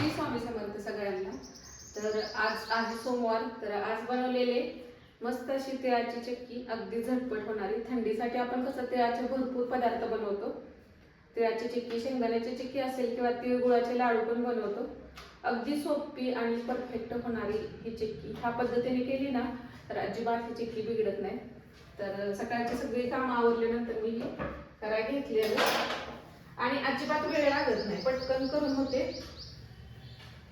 श्री स्वामी समर्थ सगळ्यांना. तर आज आहे सोमवार. तर आज बनवलेले मस्त अशी तिळाची चिक्की, अगदी झटपट होणारी. थंडीसाठी आपण कसं तिळाचे भरपूर पदार्थ बनवतो. तिळाची चिक्की, शेंगदाण्याची चिक्की असेल किंवा तिळगुळाचे लाडू पण बनवतो. अगदी सोपी आणि परफेक्ट होणारी ही चिक्की ह्या पद्धतीने केली ना तर अजिबात ही चिक्की बिघडत नाही. तर सकाळची सगळी कामं आवरल्यानंतर मी ही करायला घेतली आणि अजिबात वेळ लागत नाही, पटकन करून होते.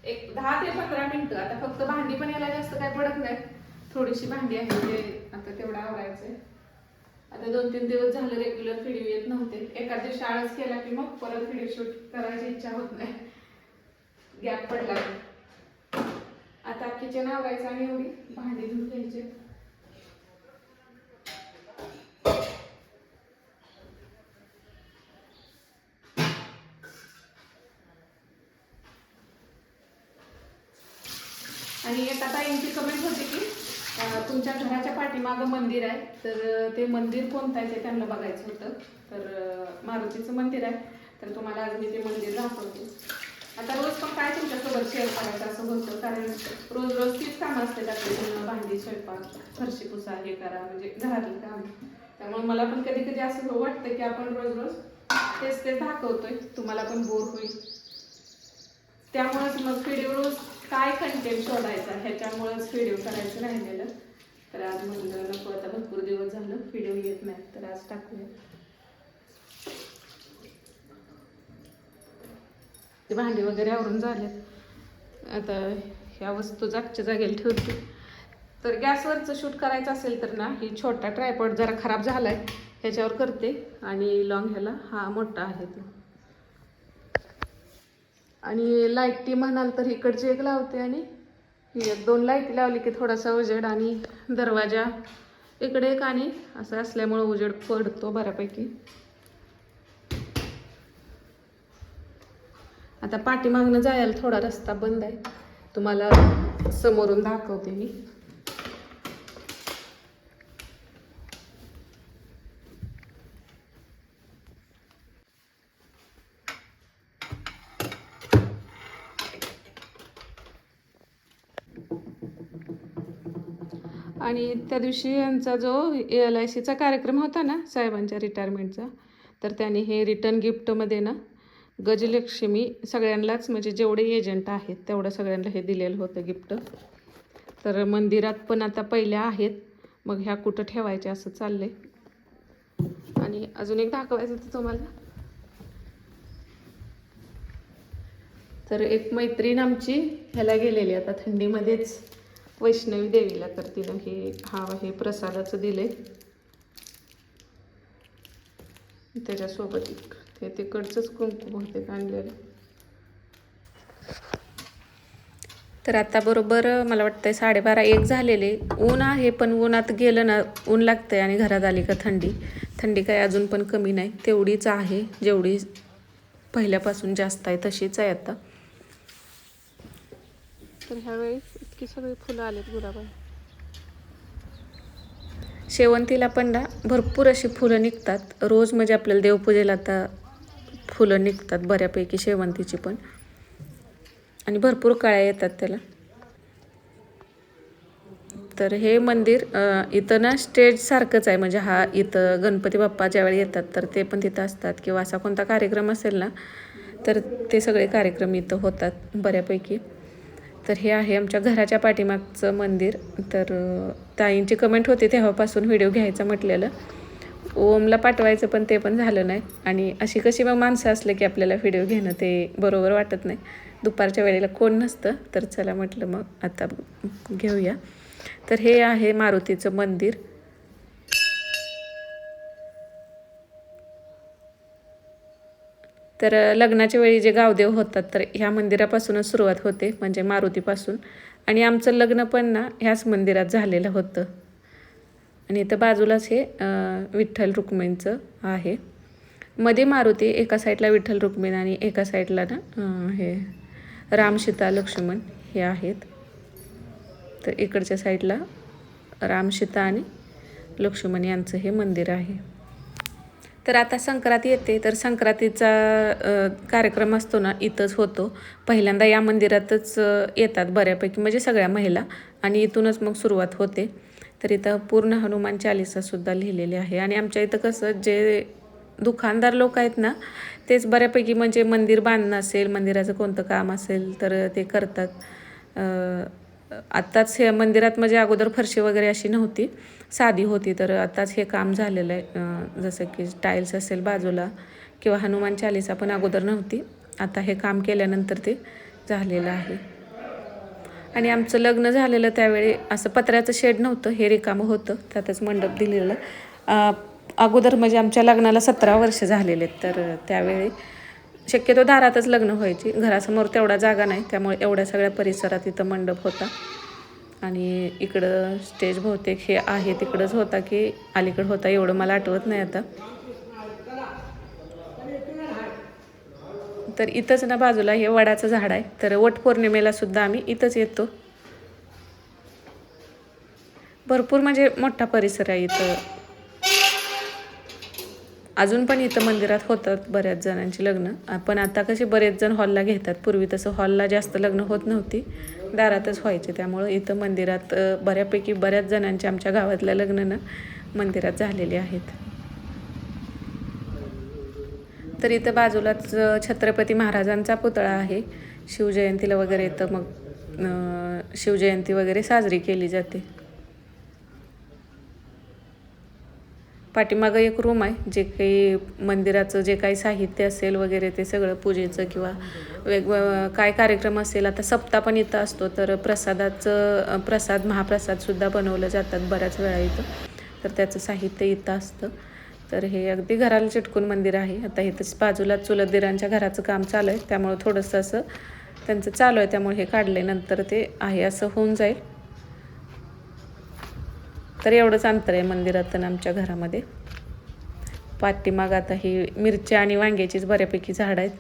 एक 10 ते 15 मिनिटं. आता फक्त भांडी पण याला जास्त काय पडत नाही, थोडीशी भांडी आहे ते आता तेवढं आवरायचंय. आता 2-3 दिवस झालं रेग्युलर व्हिडिओ येत नव्हते. एखाद दिवशी आळस केला की मग परत व्हिडिओ शूट करायची इच्छा होत नाही, गॅप पडला. आता किचन आवरायचं आणि एवढी भांडी धुवून घ्यायची. आणि एका ताईंची कमेंट होती की तुमच्या घराच्या पाठीमागं मंदिर आहे, तर ते मंदिर कोणतं आहे ते त्यांना बघायचं होतं. तर मारुतीचं मंदिर आहे. तर तुम्हाला आज मी ते मंदिर दाखवते. आता रोज पण काय तुमच्यासोबत शेअर करायचं असं होतं, कारण रोज रोज तीच कामं असतात आपली, भांडी, स्वयंपाक, फरशी पुसा, हे करा, म्हणजे घरातली काम. त्यामुळे मला पण कधी कधी असं वाटतं की आपण रोज रोज तेच तेच दाखवतोय, तुम्हाला पण बोर होईल. त्यामुळेच मग व्हिडिओ रोज काय कंटेंट शोधायचा ह्याच्यामुळेच व्हिडिओ करायचं राहिलेलं. तर आज म्हणलं नको, आता भरपूर दिवस झालं व्हिडिओ येत नाही, तर आज टाकूया. ते भांडी वगैरे आवरून झाले. आता ह्या वस्तू जागच्या जागेला ठेवते. तर गॅसवरचं शूट करायचं असेल तर ना, ही छोटा ट्रायपॉड जरा खराब झालाय, ह्याच्यावर करते. आणि लॉंग ह्याला हा मोठा आहे तो. आणि लाईटी म्हणाल तर इकडची एक लावते आणि ही 2 लाईटी लावली की थोडासा उजेड. आणि दरवाजा इकडे एक आणि असं असल्यामुळे उजेड पडतो बऱ्यापैकी. आता पाठीमागनं जायला थोडा रस्ता बंद आहे, तुम्हाला समोरून दाखवते मी. आणि त्या दिवशी यांचा जो LICचा कार्यक्रम होता ना, साहेबांच्या रिटायरमेंटचा, तर त्यांनी हे रिटर्न गिफ्टमध्ये ना गजलक्ष्मी सगळ्यांनाच, म्हणजे जेवढे एजंट आहेत तेवढं सगळ्यांना हे दिलेलं होतं गिफ्ट. तर मंदिरात पण आता पहिल्या आहेत, मग ह्या कुठं ठेवायच्या असं चाललंय. आणि अजून एक दाखवायचं होतं तुम्हाला. तर एक मैत्रीण आमची ह्याला गेलेली आता थंडीमध्येच वैष्णवी देवीला, तर तिनं हे प्रसादाचं दिले. त्याच्यासोबत ते तिकडचंच कुंकू बहुतेक आणलेलं. तर आता बरोबर मला वाटतंय 12:30-1 झालेले. ऊन आहे, पण उन्हात गेलं ना ऊन लागतंय आणि घरात आली का थंडी काय अजून पण कमी नाही, तेवढीच आहे. जेवढी पहिल्यापासून जास्त आहे तशीच आहे आता. तर ह्यावेळी इतकी सगळी फुलं आलेत गुलाबाला. शेवंतीला पण ना भरपूर अशी फुलं निघतात रोज, म्हणजे आपल्याला देवपूजेला आता फुलं निघतात बऱ्यापैकी शेवंतीची पण, आणि भरपूर कळ्या येतात त्याला. तर हे मंदिर इथं ना स्टेज सारखंच आहे, म्हणजे हा इथं गणपती बाप्पा ज्यावेळी येतात तर ते पण तिथं असतात, किंवा असा कोणता कार्यक्रम असेल ना तर ते सगळे कार्यक्रम इथं होतात बऱ्यापैकी. तर हे आहे आमच्या घराच्या पाठीमागचं मंदिर. तर ताईंची कमेंट होती तेव्हापासून व्हिडिओ घ्यायचं म्हटलेलं, ओमला पाठवायचं पण ते पण झालं नाही. आणि अशी कशी मग माणसं असले की आपल्याला व्हिडिओ घेणं ते बरोबर वाटत नाही, दुपारच्या वेळेला कोण नसतं. तर चला म्हटलं मग आता घेऊया. तर हे आहे मारुतीचं मंदिर. तर लग्नाच्या वेळी जे गावदेव होतात तर ह्या मंदिरापासूनच सुरुवात होते, म्हणजे मारुतीपासून. आणि आमचं लग्न पण ना ह्याच मंदिरात झालेलं होतं. आणि इथं बाजूलाच हे विठ्ठल रुक्मिणीचं आहे. मध्ये मारुती, एका साईडला विठ्ठल रुक्मिणी आणि एका साईडला ना हे राम सीता लक्ष्मण हे आहेत. तर इकडच्या साईडला राम सीता आणि लक्ष्मण यांचं हे मंदिर आहे. तर आता संक्रांत येते, तर संक्रांतीचा कार्यक्रम असतो ना, इथंच होतो. पहिल्यांदा या मंदिरातच येतात बऱ्यापैकी, म्हणजे सगळ्या महिला, आणि इथूनच मग सुरुवात होते. तर इथं पूर्ण हनुमान चालीसासुद्धा लिहिलेले आहे. आणि आमच्या इथं कसं, जे दुकानदार लोक आहेत ना, तेच बऱ्यापैकी म्हणजे मंदिर बांधणं असेल, मंदिराचं कोणतं काम असेल तर ते करतात. आत्ताच हे मंदिरात म्हणजे अगोदर फरशी वगैरे अशी नव्हती, साधी होती, तर आताच हे काम झालेलं आहे. जसं की टाईल्स असेल बाजूला, किंवा हनुमान चालीसा पण अगोदर नव्हती, आता हे काम केल्यानंतर ते झालेलं आहे. आणि आमचं लग्न झालेलं त्यावेळी असं पत्र्याचं शेड नव्हतं, हे रिकामं होतं, त्यातच मंडप दिलेलं. अगोदर म्हणजे आमच्या लग्नाला 17 वर्ष झालेले आहेत, तर त्यावेळी शक्यतो दारातच लग्न व्हायची. घरासमोर तेवढा जागा नाही, त्यामुळे एवढ्या सगळ्या परिसरात इथं मंडप होता. आणि इकडं स्टेज बहुतेक हे आहे तिकडंच होता की अलीकडं होता, एवढं मला आठवत नाही आता. तर इथंच ना बाजूला हे वडाचं झाड आहे, तर वटपौर्णिमेला सुद्धा आम्ही इथंच येतो. भरपूर म्हणजे मोठा परिसर आहे इथं. अजून पण इथं मंदिरात होतात बऱ्याच जणांची लग्न, पण आता कशी बरेच जण हॉलला घेतात. पूर्वी तसं हॉलला जास्त लग्न होत नव्हती, दारातच व्हायचे. त्यामुळं इथं मंदिरात बऱ्यापैकी बऱ्याच जणांची आमच्या गावातल्या लग्न मंदिरात झालेली आहेत. तर इथं बाजूलाच छत्रपती महाराजांचा पुतळा आहे. शिवजयंतीला वगैरे तर मग शिवजयंती वगैरे साजरी केली जाते. पाठीमागं एक रूम आहे, जे काही मंदिराचं जे काही साहित्य असेल वगैरे ते सगळं पूजेचं किंवा काय कार्यक्रम असेल. आता सप्ताह पण इथं असतो, तर प्रसाद महाप्रसादसुद्धा बनवलं जातात बऱ्याच वेळा इथं, तर त्याचं साहित्य इथं असतं. तर हे अगदी घराला चिटकून मंदिर आहे. आता इथंच बाजूला चुलत दिरांच्या घराचं काम चालू आहे, त्यामुळं थोडंसं असं त्यांचं चालू आहे, त्यामुळे हे काढले, नंतर ते आहे असं होऊन जाईल. तर एवढंच अंतर आहे मंदिरात आणि आमच्या घरामध्ये. पाठीमाग आता ही मिरच्या आणि वांग्याचीच बऱ्यापैकी झाडं आहेत.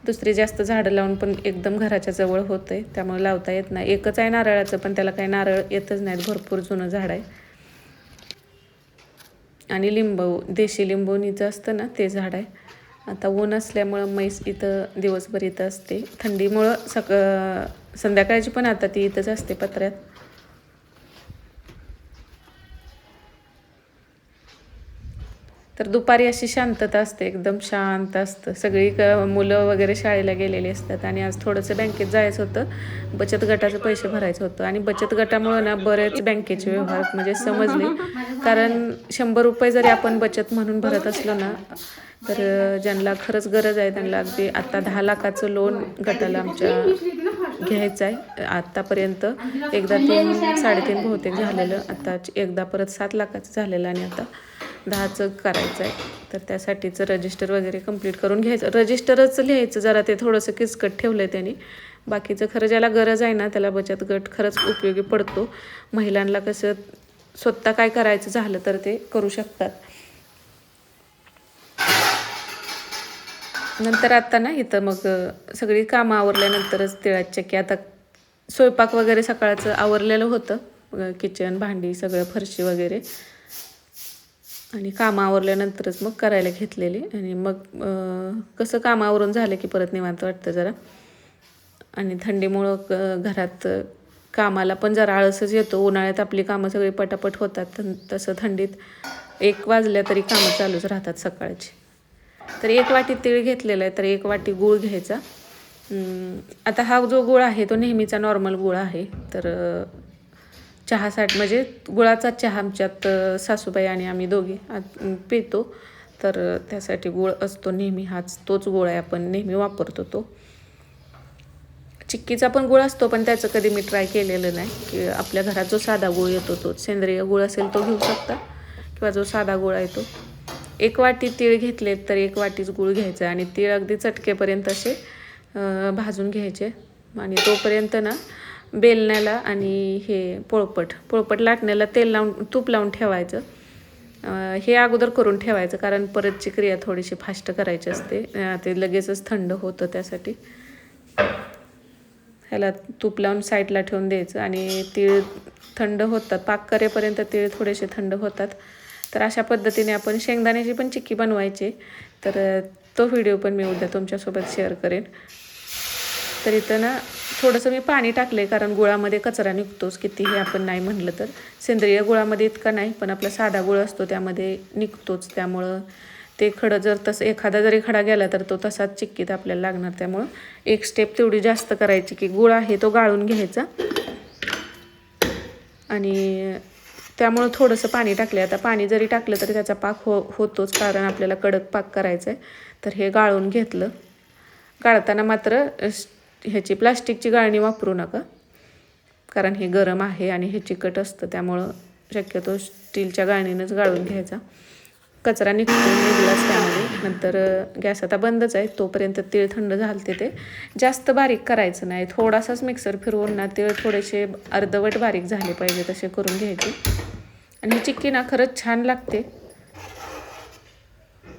दुसरी जास्त झाडं लावून पण एकदम घराच्या जवळ होतं आहे, त्यामुळे लावता येत नाही. एकच आहे नारळाचं, पण त्याला काही नारळ येतच नाहीत, भरपूर जुनं झाड आहे. आणि लिंबू, देशी लिंबोणीचं असतं ना, ते झाड आहे. आता ऊन असल्यामुळं म्हैस इथं दिवसभर इथं असते. थंडीमुळं संध्याकाळची पण आता ती इथंच असते पत्र्यात. तर दुपारी अशी शांतता असते, एकदम शांत असतं. सगळी मुलं वगैरे शाळेला गेलेली असतात. आणि आज थोडंसं बँकेत जायचं होतं, बचत गटाचे पैसे भरायचं होतं. आणि बचत गटामुळं ना बरेच बँकेचे व्यवहार म्हणजे समजले. कारण 100 रुपये जरी आपण बचत म्हणून भरत असलो ना, तर ज्यांना खरंच गरज आहे त्यांना अगदी आता 10 लाखाचं लोन गटाला आमच्या घ्यायचं आहे. आत्तापर्यंत एकदा 3-3.5 बहुतेक झालेलं, आता एकदा परत 7 लाखाचं झालेलं, आणि आता 10चं करायचं आहे. तर त्यासाठीचं रजिस्टर वगैरे कंप्लीट करून घ्यायचं. रजिस्टरच लिहायचं, जरा ते थोडंसं किचकट ठेवलं आहे त्यांनी. बाकीचं खरं ज्याला गरज आहे ना, त्याला बचत गट खरंच उपयोगी पडतो. महिलांना कसं स्वतः काय करायचं झालं तर ते करू शकतात. नंतर आता ना इथं मग सगळी कामं आवरल्यानंतरच तिळाची चक्की. आता स्वयंपाक वगैरे सकाळचं आवरलेलं होतं, किचन, भांडी, सगळं फरशी वगैरे, आणि कामं आवरल्यानंतरच मग करायला घेतलेली. आणि मग कसं कामावरून झालं की परत निवांत वाटतं जरा. आणि थंडीमुळं घरात कामाला पण जरा आळसच येतो. उन्हाळ्यात आपली कामं सगळी पटापट होतात, तसं थंडीत 1 वाजल्या तरी कामं चालूच राहतात सकाळची. तर 1 वाटी तीळ घेतलेला आहे, तर 1 वाटी गूळ घ्यायचा. आता हा जो गूळ आहे तो नेहमीचा नॉर्मल गूळ आहे. तर चहासाठी म्हणजे गुळाचा चहा आमच्यात सासूबाई आणि आम्ही दोघी पितो, तर त्यासाठी गूळ असतो नेहमी. तोच गूळ आहे, आपण नेहमी वापरतो तो. चिक्कीचा पण गूळ असतो, पण त्याचं कधी मी ट्राय केलेलं नाही. की आपल्या घरात जो साधा गूळ येतो तो, सेंद्रिय गूळ असेल तो घेऊ शकता, किंवा जो साधा गूळ आहे तो. 1 वाटी तीळ घेतले तर 1 वाटीच गूळ घ्यायचा. आणि तीळ अगदी चटकेपर्यंत असे भाजून घ्यायचे. आणि तोपर्यंत ना बेलण्याला आणि हे पोळपट लाटण्याला तूप लावून ठेवायचं. हे अगोदर करून ठेवायचं, कारण परतची क्रिया थोडीशी फास्ट करायची असते, ते लगेचच थंड होतं. त्यासाठी ह्याला तूप लावून साईडला ठेवून द्यायचं. आणि तीळ थंड होतात, पाक करेपर्यंत तीळ थोडेसे थंड होतात. तर अशा पद्धतीने आपण शेंगदाण्याची पण चिक्की बनवायची, तर तो व्हिडिओ पण मी उद्या तुमच्यासोबत शेअर करेन. तर इथं ना थोडंसं मी पाणी टाकले, कारण गुळामध्ये कचरा निघतोच कितीही आपण नाही म्हटलं तर. सेंद्रिय गुळामध्ये इतका नाही, पण आपला साधा गुळ असतो त्यामध्ये निघतोच. त्यामुळं ते खडं जर तसं एखादा जरी खडा गेला तर तो तसाच चिक्कीत आपल्याला लागणार. त्यामुळं एक स्टेप तेवढी जास्त करायची की गुळ आहे तो गाळून घ्यायचा. आणि त्यामुळं थोडंसं पाणी टाकलं. आता पाणी जरी टाकलं तरी त्याचा पाक होतोच, कारण आपल्याला कडक पाक करायचा आहे. तर हे गाळून घेतलं. गाळताना मात्र ह्याची प्लास्टिकची गाळणी वापरू नका, कारण हे गरम आहे आणि हे चिकट असतं. त्यामुळं शक्यतो स्टीलच्या गाळणीनंच गाळून घ्यायचा. कचरा निघलाच त्यामध्ये. नंतर गॅस आता बंदच आहे, तोपर्यंत तीळ थंड झालते. ते जास्त बारीक करायचं नाही, थोडासाच मिक्सर फिरवून ना तीळ थोडेसे अर्धवट बारीक झाले पाहिजे तसे करून घ्यायचे. आणि ही चिक्की ना खरंच छान लागते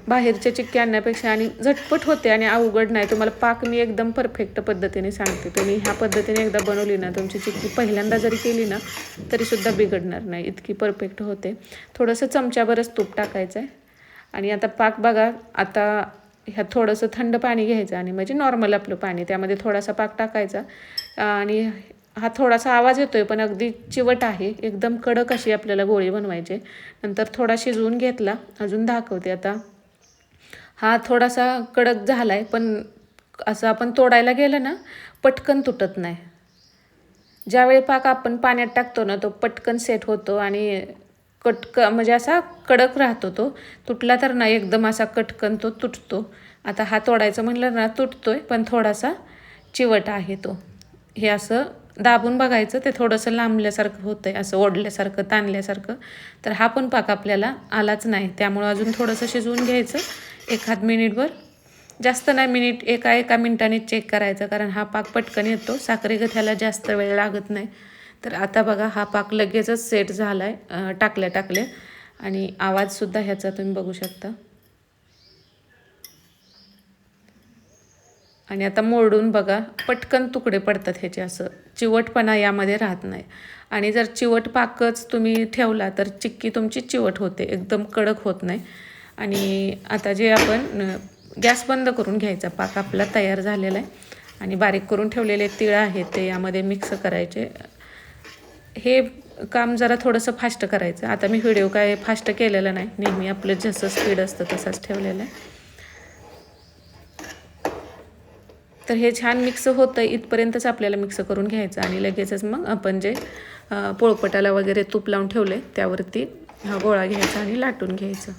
बाहेरच्या चिक्की आणण्यापेक्षा, आणि झटपट होते आणि अवघड नाही. तुम्हाला पाक मी एकदम परफेक्ट पद्धतीने सांगते. तुम्ही ह्या पद्धतीने एकदा बनवली ना, तुमची चिक्की पहिल्यांदा जरी केली ना तरीसुद्धा बिघडणार नाही, इतकी परफेक्ट होते. थोडंसं चमच्याभरच तूप टाकायचं आहे. आणि आता पाक बघा, आता ह्या थोडंसं थंड पाणी घ्यायचं आणि म्हणजे नॉर्मल आपलं पाणी, त्यामध्ये थोडासा पाक टाकायचा. आणि हा थोडासा आवाज येतोय पण अगदी चिवट आहे, एकदम कडक अशी आपल्याला गोळी बनवायची. नंतर थोडा शिजवून घेतला. अजून दाखवते आता. हा थोडासा कडक झाला आहे, पण असं आपण तोडायला गेलं ना पटकन तुटत नाही. ज्यावेळी पाक आपण पाण्यात टाकतो ना तो पटकन सेट होतो आणि म्हणजे असा कडक राहतो. तो तुटला तर नाही, एकदम असा कटकन तो तुटतो. आता हा तोडायचं म्हणलं ना तुटतोय, पण थोडासा चिवट आहे तो. हे असं दाबून बघायचं, ते थोडंसं लांबल्यासारखं होतंय, असं ओढल्यासारखं ताणल्यासारखं. तर हा पण पाक आपल्याला आलाच नाही, त्यामुळं अजून थोडंसं शिजवून घ्यायचं एखाद मिनिटभर. जास्त नाही, मिनिट एका मिनिटाने चेक करायचं, कारण हा पाक पटकन येतो. साखरे गथ्याला जास्त वेळ लागत नाही. तर आता बघा हा पाक लगेचच सेट झाला आहे टाकल्या. आणि आवाजसुद्धा ह्याचा तुम्ही बघू शकता. आणि आता मोडून बघा, पटकन तुकडे पडतात ह्याचे, असं चिवटपणा यामध्ये राहत नाही. आणि जर चिवट पाकच तुम्ही ठेवला तर चिक्की तुमची चिवट होते, एकदम कडक होत नाही. आणि आता जे आपण गॅस बंद करून घ्यायचा, पाक आपला तयार झालेला आहे. आणि बारीक करून ठेवलेले तीळ आहेत ते यामध्ये मिक्स करायचे. हे काम जरा थोडंसं फास्ट करायचं. आता मी व्हिडिओ काय फास्ट केलेला नाही, नेहमी आपलं जसं स्पीड असतं तसाच ठेवलेलं आहे. तर हे छान मिक्स होतं, इथपर्यंतच आपल्याला मिक्स करून घ्यायचं. आणि लगेचच मग आपण जे पोळपटाला वगैरे तूप लावून ठेवले त्यावरती हा गोळा घ्यायचा आणि लाटून घ्यायचं.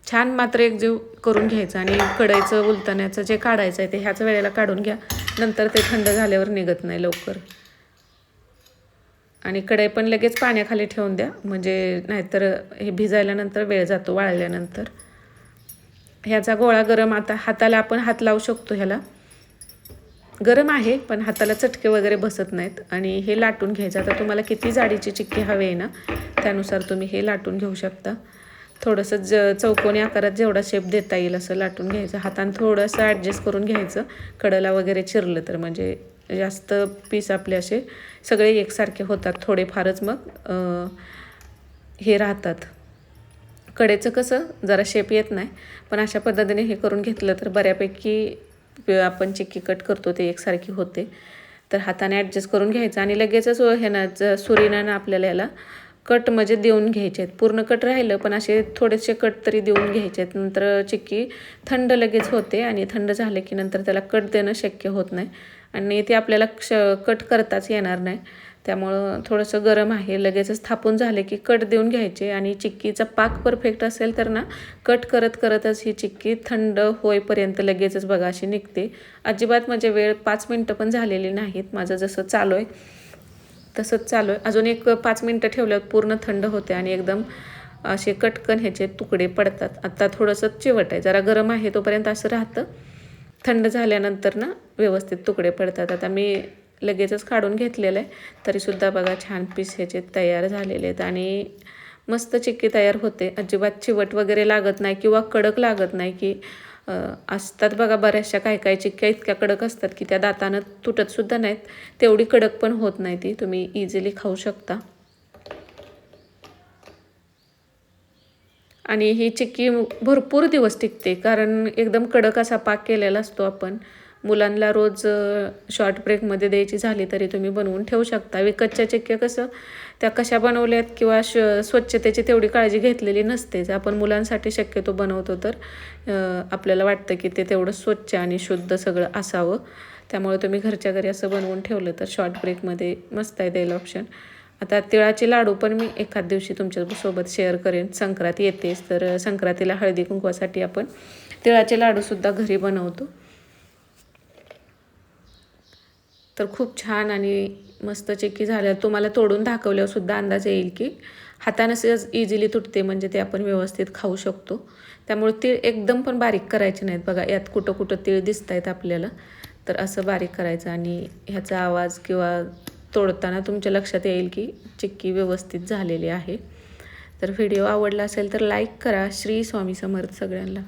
छान मात्र एकजीव करून घ्यायचं. आणि कढईचं उलटण्याचं जे काढायचं आहे ते ह्याच वेळेला काढून घ्या, नंतर ते थंड झाल्यावर निघत नाही लवकर. आणि कढई पण लगेच पाण्याखाली ठेवून द्या, म्हणजे नाहीतर हे भिजायला नंतर वेळ जातो वाळल्यानंतर. ह्याचा गोळा गरम, आता हाताला आपण हात लावू शकतो, ह्याला गरम आहे पण हाताला चटके वगैरे बसत नाहीत. आणि हे लाटून घ्यायचं. आता तुम्हाला किती जाडीची चिक्की हवी आहे ना त्यानुसार तुम्ही हे लाटून घेऊ शकता. थोडंसं चौकोनी आकारात जेवढा शेप देता येईल असं लाटून घ्यायचं. हाताने थोडंसं ॲडजस्ट करून घ्यायचं, कडेला वगैरे चिरलं तर, म्हणजे जास्त पीस आपले असे सगळे एकसारखे होतात. थोडेफारच मग हे राहतात. कडेचं कसं जरा शेप येत नाही, पण अशा पद्धतीने हे करून घेतलं तर बऱ्यापैकी आपण चिक्की कट करतो ते एकसारखी होते. तर हाताने ॲडजस्ट करून घ्यायचं. आणि लगेचच ह्यानं सुरीनं आपल्याला याला कट म्हणजे देऊन घ्यायचे आहेत. पूर्ण कट राहिलं पण असे थोडेसे कट तरी देऊन घ्यायचे आहेत. नंतर चिक्की थंड लगेच होते, आणि थंड झाले की नंतर त्याला कट देणं शक्य होत नाही, आणि ते आपल्याला कट करताच येणार नाही. त्यामुळं थोडंसं गरम आहे, लगेचच थापून झाले की कट देऊन घ्यायचे. आणि चिक्कीचा पाक परफेक्ट असेल तर ना कट करतच ही चिक्की थंड होईपर्यंत लगेचच बघा अशी निघते. अजिबात म्हणजे वेळ 5 मिनटं पण झालेली नाहीत. माझं जसं चालू आहे तसंच चालू आहे. अजून एक 5 मिनटं ठेवल्यावर पूर्ण थंड होते आणि एकदम असे कटकन ह्याचे तुकडे पडतात. आता थोडंसं चिवट आहे, जरा गरम आहे तोपर्यंत असं राहतं. थंड झाल्यानंतर ना व्यवस्थित तुकडे पडतात. आता मी लगेचच काढून घेतलेलं आहे, तरीसुद्धा बघा छान पीस ह्याचे तयार झालेले आहेत. आणि मस्त चिक्की तयार होते. अजिबात चिवट वगैरे लागत नाही किंवा कडक लागत नाही. की असतात बघा बऱ्याचशा काही चिक्क्या इतक्या कडक असतात की त्या दातानं तुटतसुद्धा नाहीत. तेवढी कडक पण होत नाही ती, तुम्ही इझिली खाऊ शकता. आणि ही चिक्की भरपूर दिवस टिकते, कारण एकदम कडक असा पाक केलेला असतो आपण. मुलांना रोज शॉर्ट ब्रेकमध्ये द्यायची झाली तरी तुम्ही बनवून ठेवू शकता. विकतच्या चिक्क्या कसं त्या कशा बनवल्यात किंवा स्वच्छतेची तेवढी काळजी घेतलेली नसतेच. आपण मुलांसाठी शक्यतो बनवतो तर आपल्याला वाटतं की ते तेवढं स्वच्छ आणि शुद्ध सगळं असावं. त्यामुळे तुम्ही घरच्या घरी असं बनवून ठेवलं तर शॉर्ट ब्रेकमध्ये मस्त आहे द्यायला ऑप्शन. आता तिळाचे लाडू पण मी एखाद दिवशी तुमच्यासोबत शेअर करेन. संक्रांत येतेच तर संक्रांतीला हळदी कुंकवासाठी आपण तिळाचे लाडूसुद्धा घरी बनवतो. तर खूप छान आणि मस्त चिक्की झाल्या. तुम्हाला तोडून दाखवल्यावर सुद्धा अंदाज येईल की हाताने सहज इझिली तुटते, म्हणजे ते आपण व्यवस्थित खाऊ शकतो. त्यामुळे तीळ एकदम पण बारीक करायचे नाहीत. बघा यात कुठं कुठं तीळ दिसत आहेत आपल्याला, तर असं बारीक करायचं आणि ह्याचा आवाज किंवा तोडताना तुमच्या लक्षात येईल की चिक्की व्यवस्थित झालेली आहे. तर व्हिडिओ आवडला असेल तर लाईक करा. श्री स्वामी समर्थ सगळ्यांना.